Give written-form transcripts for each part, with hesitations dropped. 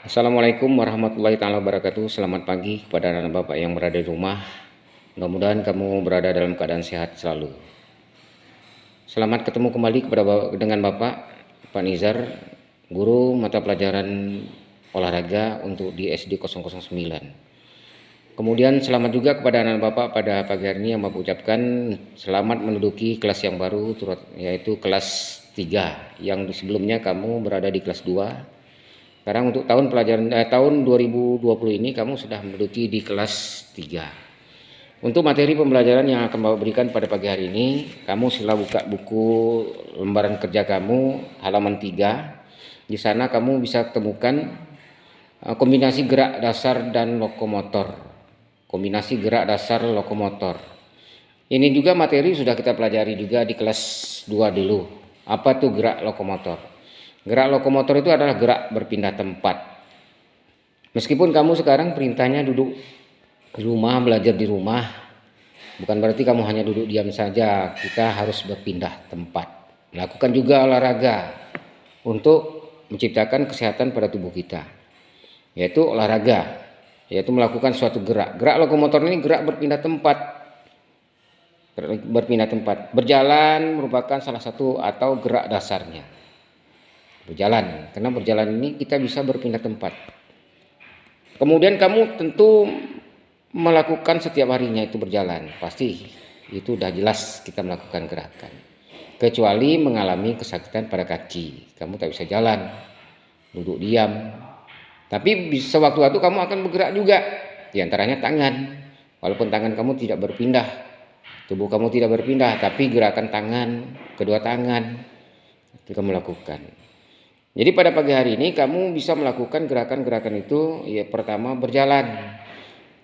Assalamualaikum warahmatullahi taala wabarakatuh. Selamat pagi kepada anak bapak yang berada di rumah. Mudah-mudahan kamu berada dalam keadaan sehat selalu. Selamat ketemu kembali dengan bapak Pak Nizar, guru mata pelajaran olahraga untuk di SD 009. Kemudian selamat juga kepada anak bapak pada pagi hari ini yang bapak ucapkan selamat menduduki kelas yang baru, yaitu kelas 3, yang sebelumnya kamu berada di kelas 2. Sekarang untuk tahun 2020 ini kamu sudah menduduki di kelas 3. Untuk materi pembelajaran yang akan Bapak berikan pada pagi hari ini, kamu sila buka buku lembaran kerja kamu halaman 3. Di sana kamu bisa temukan kombinasi gerak dasar dan lokomotor. Kombinasi gerak dasar lokomotor. Ini juga materi sudah kita pelajari juga di kelas 2 dulu. Apa tuh gerak lokomotor? Gerak lokomotor itu adalah gerak berpindah tempat. Meskipun kamu sekarang perintahnya duduk di rumah, belajar di rumah, bukan berarti kamu hanya duduk diam saja. Kita harus berpindah tempat. Lakukan juga olahraga untuk menciptakan kesehatan pada tubuh kita, yaitu olahraga, yaitu melakukan suatu gerak. Gerak lokomotor ini gerak berpindah tempat. Berjalan merupakan salah satu atau gerak dasarnya. Berjalan, karena berjalan ini kita bisa berpindah tempat. Kemudian kamu tentu melakukan setiap harinya itu berjalan, pasti itu udah jelas kita melakukan gerakan. Kecuali mengalami kesakitan pada kaki, kamu tak bisa jalan, duduk diam. Tapi sewaktu-waktu kamu akan bergerak juga, di antaranya tangan. Walaupun tangan kamu tidak berpindah, tubuh kamu tidak berpindah, tapi gerakan tangan, kedua tangan itu kamu lakukan. Jadi pada pagi hari ini kamu bisa melakukan gerakan-gerakan itu, ya pertama berjalan,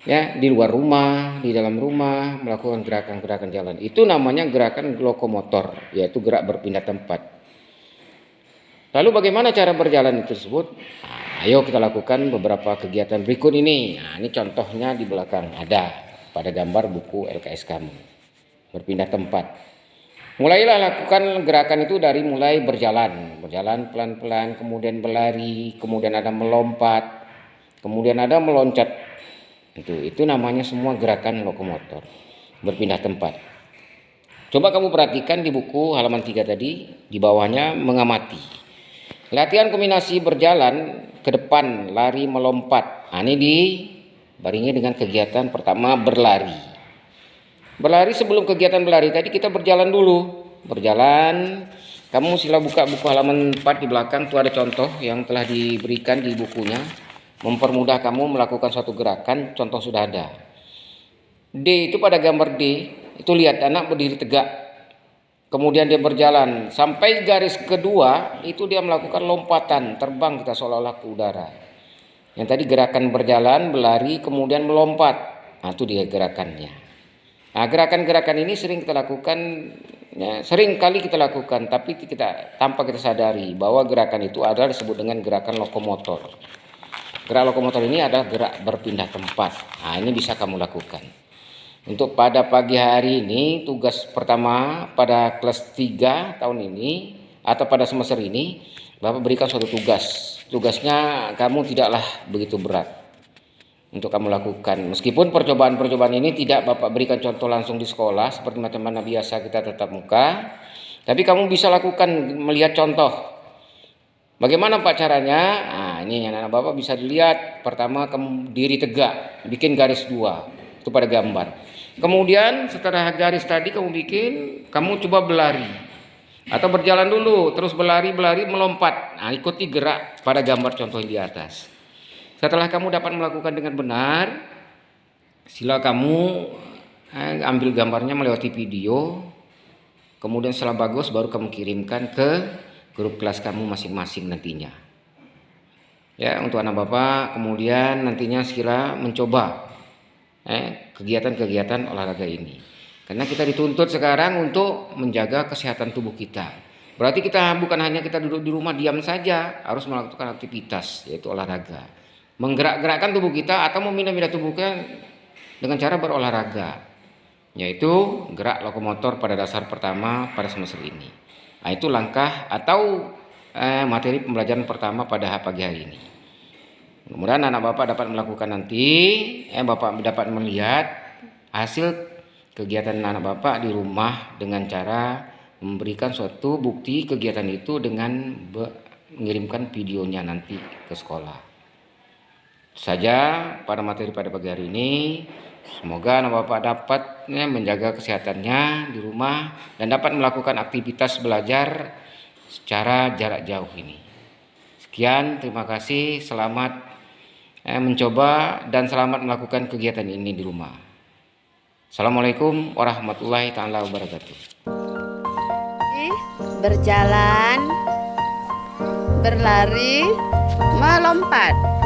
ya di luar rumah, di dalam rumah melakukan gerakan-gerakan jalan. Itu namanya gerakan lokomotor, yaitu gerak berpindah tempat. Lalu bagaimana cara berjalan itu tersebut? Nah, ayo kita lakukan beberapa kegiatan berikut ini. Nah, ini contohnya di belakang ada pada gambar buku LKS kamu. Berpindah tempat. Mulailah lakukan gerakan itu dari mulai berjalan pelan-pelan, kemudian berlari, kemudian ada melompat, kemudian ada meloncat. Itu namanya semua gerakan lokomotor, berpindah tempat. Coba kamu perhatikan di buku halaman 3 tadi, di bawahnya mengamati. Latihan kombinasi berjalan ke depan, lari, melompat. Nah, ini dibarengi dengan kegiatan pertama berlari. Berlari, sebelum kegiatan berlari tadi kita berjalan dulu. Berjalan, kamu sila buka buku halaman 4 di belakang, itu ada contoh yang telah diberikan di bukunya. Mempermudah kamu melakukan suatu gerakan, contoh sudah ada. D itu pada gambar D, itu lihat anak berdiri tegak. Kemudian dia berjalan sampai garis kedua, itu dia melakukan lompatan, terbang kita seolah-olah ke udara. Yang tadi gerakan berjalan, berlari, kemudian melompat. Nah, itu dia gerakannya. Nah, gerakan-gerakan ini sering kita lakukan, ya, sering kali kita lakukan, tapi tanpa kita sadari bahwa gerakan itu adalah disebut dengan gerakan lokomotor. Gerak lokomotor ini adalah gerak berpindah tempat. Nah, ini bisa kamu lakukan. Untuk pada pagi hari ini, tugas pertama pada kelas 3 tahun ini atau pada semester ini, Bapak berikan suatu tugas. Tugasnya kamu tidaklah begitu berat untuk kamu lakukan. Meskipun percobaan-percobaan ini tidak Bapak berikan contoh langsung di sekolah seperti macam-mana biasa kita tatap muka, tapi kamu bisa lakukan melihat contoh. Bagaimana Pak caranya? Nah, ini anak-anak Bapak bisa dilihat. Pertama kamu diri tegak, bikin garis 2. Itu pada gambar. Kemudian setelah garis tadi kamu coba berlari. Atau berjalan dulu, terus berlari, melompat. Nah, ikuti gerak pada gambar contoh di atas. Setelah kamu dapat melakukan dengan benar, sila kamu ambil gambarnya melewati video. Kemudian setelah bagus baru kamu kirimkan ke grup kelas kamu masing-masing nantinya. Ya, untuk anak Bapak kemudian nantinya sila mencoba kegiatan-kegiatan olahraga ini. Karena kita dituntut sekarang untuk menjaga kesehatan tubuh kita. Berarti kita bukan hanya kita duduk di rumah diam saja, harus melakukan aktivitas yaitu olahraga. Menggerak-gerakkan tubuh kita atau memindah-mindah tubuh kita dengan cara berolahraga, yaitu gerak lokomotor pada dasar pertama pada semester ini. Nah, itu langkah atau materi pembelajaran pertama pada pagi hari ini. Mudah-mudahan anak Bapak dapat melakukan nanti, Bapak dapat melihat hasil kegiatan anak Bapak di rumah dengan cara memberikan suatu bukti kegiatan itu dengan mengirimkan videonya nanti ke sekolah. Itu saja pada materi pada pagi hari ini. Semoga anak Bapak dapat menjaga kesehatannya di rumah dan dapat melakukan aktivitas belajar secara jarak jauh ini. Sekian, terima kasih, selamat mencoba dan selamat melakukan kegiatan ini di rumah. Assalamualaikum warahmatullahi taala wabarakatuh. Berjalan, berlari, melompat.